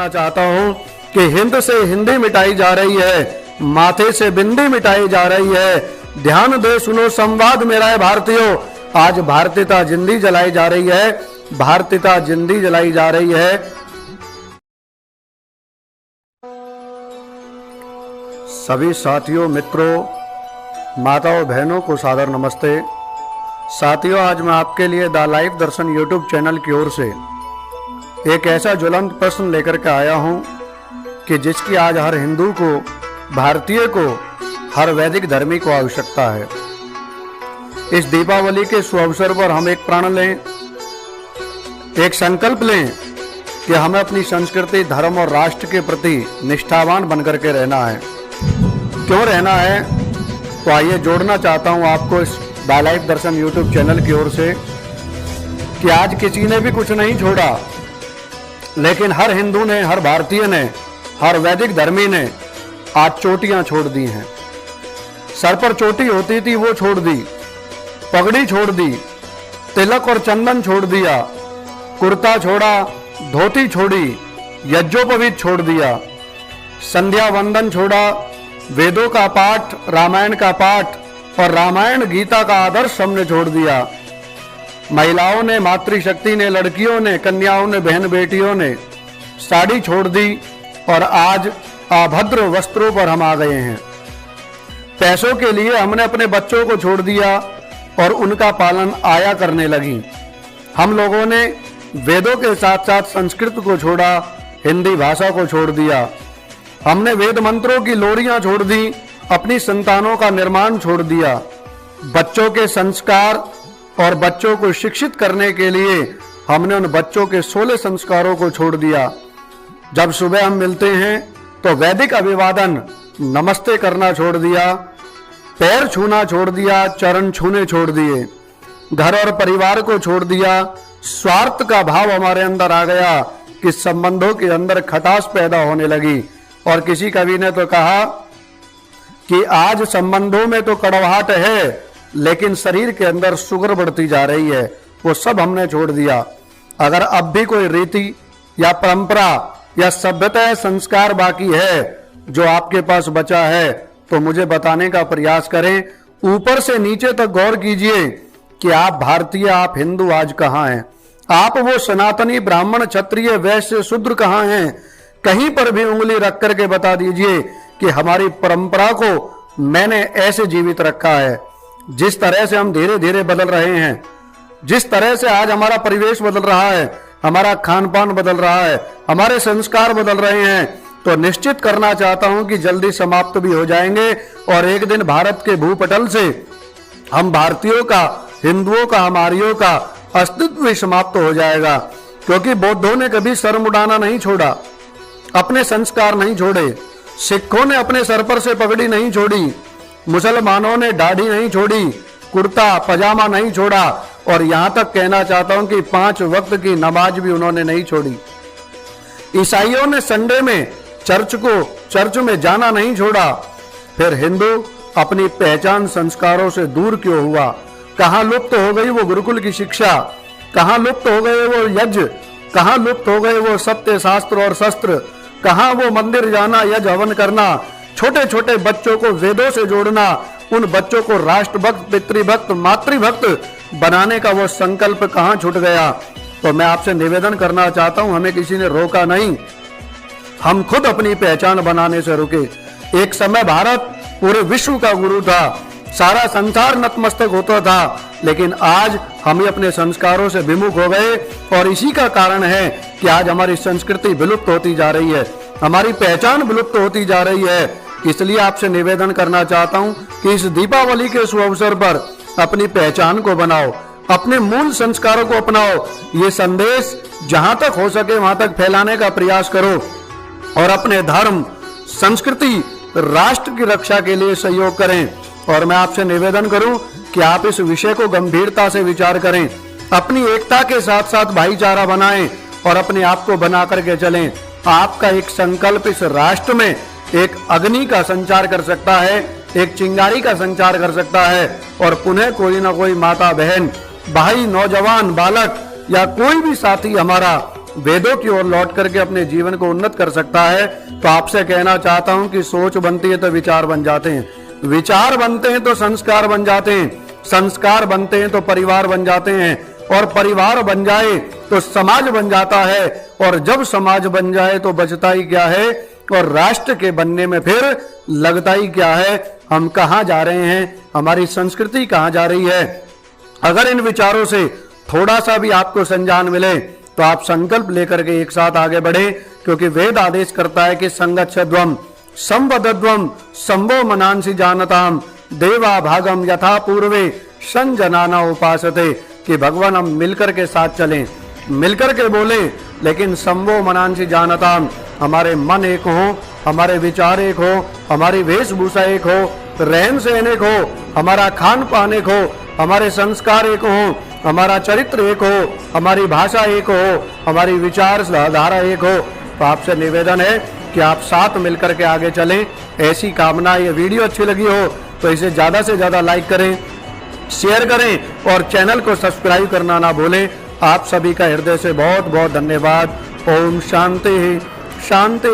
बताना चाहता हूं कि हिंद से हिंदी मिटाई जा रही है, माथे से बिंदी मिटाई जा रही है। ध्यान दे सुनो संवाद मेरा है भारतीयों, आज भारतीयता जिंदी जलाई जा रही है, भारतीयता जिंदी जलाई जा रही है। सभी साथियों, मित्रों, माताओं, बहनों को सादर नमस्ते। साथियों, आज मैं आपके लिए the life Darshan YouTube channel की ओर से एक ऐसा ज्वलंत प्रश्न लेकर के आया हूं कि जिसकी आज हर हिंदू को, भारतीय को, हर वैदिक धर्मी को आवश्यकता है। इस दीपावली के शुभ अवसर पर हम एक प्रण लें, एक संकल्प लें कि हमें अपनी संस्कृति, धर्म और राष्ट्र के प्रति निष्ठावान बनकर के रहना है। क्यों रहना है, तो आइए जोड़ना चाहता हूं आपको इस the life Darshan YouTube channel की ओर से कि आज किसी ने भी कुछ नहीं छोड़ा, लेकिन हर हिंदू ने, हर भारतीय ने, हर वैदिक धर्मी ने आज चोटियां छोड़ दी हैं। सर पर चोटी होती थी वो छोड़ दी, पगड़ी छोड़ दी, तिलक और चंदन छोड़ दिया, कुर्ता छोड़ा, धोती छोड़ी, यज्ञोपवीत छोड़ दिया, संध्या वंदन छोड़ा, वेदों का पाठ, रामायण का पाठ और रामायण गीता का आदर्श हमने छोड़ दिया। महिलाओं ने, मातृशक्ति ने, लड़कियों ने, कन्याओं ने, बहन बेटियों ने साड़ी छोड़ दी और आज अभद्र वस्त्रों पर हम आ गए हैं। पैसों के लिए हमने अपने बच्चों को छोड़ दिया और उनका पालन आया करने लगी। हम लोगों ने वेदों के साथ साथ संस्कृत को छोड़ा, हिंदी भाषा को छोड़ दिया। हमने वेद मंत्रों की लोरियां छोड़ दी, अपनी संतानों का निर्माण छोड़ दिया। बच्चों के संस्कार और बच्चों को शिक्षित करने के लिए हमने उन बच्चों के 16 संस्कारों को छोड़ दिया। जब सुबह हम मिलते हैं तो वैदिक अभिवादन, नमस्ते करना छोड़ दिया, पैर छूना छोड़ दिया, चरण छूने छोड़ दिए, घर और परिवार को छोड़ दिया। स्वार्थ का भाव हमारे अंदर आ गया कि संबंधों के अंदर खटास पैदा होने लगी। और किसी कवि ने तो कहा कि आज संबंधों में तो कड़वाहट है, लेकिन शरीर के अंदर शुगर बढ़ती जा रही है। वो सब हमने छोड़ दिया। अगर अब भी कोई रीति या परंपरा या सभ्यता या संस्कार बाकी है जो आपके पास बचा है, तो मुझे बताने का प्रयास करें। ऊपर से नीचे तक गौर कीजिए कि आप भारतीय, आप हिंदू आज कहाँ हैं? आप वो सनातनी ब्राह्मण, क्षत्रिय, वैश्य, शूद्र कहाँ हैं? कहीं पर भी उंगली रख करके बता दीजिए कि हमारी परंपरा को मैंने ऐसे जीवित रखा है। जिस तरह से हम धीरे धीरे बदल रहे हैं, जिस तरह से आज हमारा परिवेश बदल रहा है, हमारा खान पान बदल रहा है, हमारे संस्कार बदल रहे हैं, तो निश्चित करना चाहता हूं कि जल्दी समाप्त भी हो जाएंगे और एक दिन भारत के भूपटल से हम भारतीयों का, हिंदुओं का, हमारियों का अस्तित्व भी समाप्त हो जाएगा। क्योंकि बौद्धों ने कभी सर मुड़ाना नहीं छोड़ा, अपने संस्कार नहीं छोड़े। सिखों ने अपने सर पर से पगड़ी नहीं छोड़ी, मुसलमानों ने दाढ़ी नहीं छोड़ी, कुर्ता पजामा नहीं छोड़ा और यहां तक कहना चाहता हूं कि 5 वक्त की नमाज भी उन्होंने नहीं छोड़ी। ईसाइयों ने संडे में चर्च में जाना नहीं छोड़ा। फिर हिंदू अपनी पहचान संस्कारों से दूर क्यों हुआ? कहां लुप्त हो गई वो गुरुकुल की शिक्षा? कहां लुप्त हो गए वो यज्ञ? कहां लुप्त हो गए वो सत्य, शास्त्र और शस्त्र? कहां वो मंदिर जाना, यज्ञ हवन करना, छोटे छोटे बच्चों को वेदों से जोड़ना, उन बच्चों को राष्ट्रभक्त, पितृभक्त, मातृभक्त बनाने का वो संकल्प कहां छूट गया? तो मैं आपसे निवेदन करना चाहता हूं, हमें किसी ने रोका नहीं, हम खुद अपनी पहचान बनाने से रुके। एक समय भारत पूरे विश्व का गुरु था, सारा संसार नतमस्तक होता था, लेकिन आज हम ही अपने संस्कारों से विमुख हो गए और इसी का कारण है कि आज हमारी संस्कृति विलुप्त होती जा रही है, हमारी पहचान विलुप्त होती जा रही है। इसलिए आपसे निवेदन करना चाहता हूं कि इस दीपावली के शुभ अवसर पर अपनी पहचान को बनाओ, अपने मूल संस्कारों को अपनाओ। ये संदेश जहां तक हो सके वहां तक फैलाने का प्रयास करो और अपने धर्म, संस्कृति, राष्ट्र की रक्षा के लिए सहयोग करें। और मैं आपसे निवेदन करूं कि आप इस विषय को गंभीरता से विचार करें, अपनी एकता के साथ साथ भाईचारा बनाएं और अपने आप को बना करके चलें। आपका एक संकल्प इस राष्ट्र में एक अग्नि का संचार कर सकता है, एक चिंगारी का संचार कर सकता है और पुनः कोई ना कोई माता, बहन, भाई, नौजवान, बालक या कोई भी साथी हमारा वेदों की ओर लौट करके अपने जीवन को उन्नत कर सकता है। तो आपसे कहना चाहता हूं कि सोच बनती है तो विचार बन जाते हैं, विचार बनते हैं तो संस्कार बन जाते हैं, संस्कार बनते हैं तो परिवार बन जाते हैं, और परिवार बन जाए तो समाज बन जाता है, और जब समाज बन जाए तो बचता ही क्या है, और राष्ट्र के बनने में फिर लगता ही क्या है। हम कहां जा रहे हैं, हमारी संस्कृति कहां जा रही है। अगर इन विचारों से थोड़ा सा भी आपको संज्ञान मिले तो आप संकल्प लेकर के एक साथ आगे बढ़े, क्योंकि वेद आदेश करता है कि संगच्छध्वम संवदध्वम संभो मनांसी जानताम देवा भागम यथा पूर्वे संजनाना उपासते, कि भगवान हम मिलकर के साथ चलें, मिलकर के बोले, लेकिन संभो मनांसी जानताम, हमारे मन एक हो, हमारे विचार एक हो, हमारी वेशभूषा एक हो, रहन सहन एक हो, हमारा खान पान एक हो, हमारे संस्कार एक हो, हमारा चरित्र एक हो, हमारी भाषा एक हो, हमारी विचार धारा एक हो। तो आपसे निवेदन है कि आप साथ मिलकर के आगे चलें। ऐसी कामना, ये वीडियो अच्छी लगी हो तो इसे ज्यादा से ज्यादा लाइक करें, शेयर करें और चैनल को सब्सक्राइब करना ना भूलें। आप सभी का हृदय से बहुत बहुत धन्यवाद। ओम शांति शांति।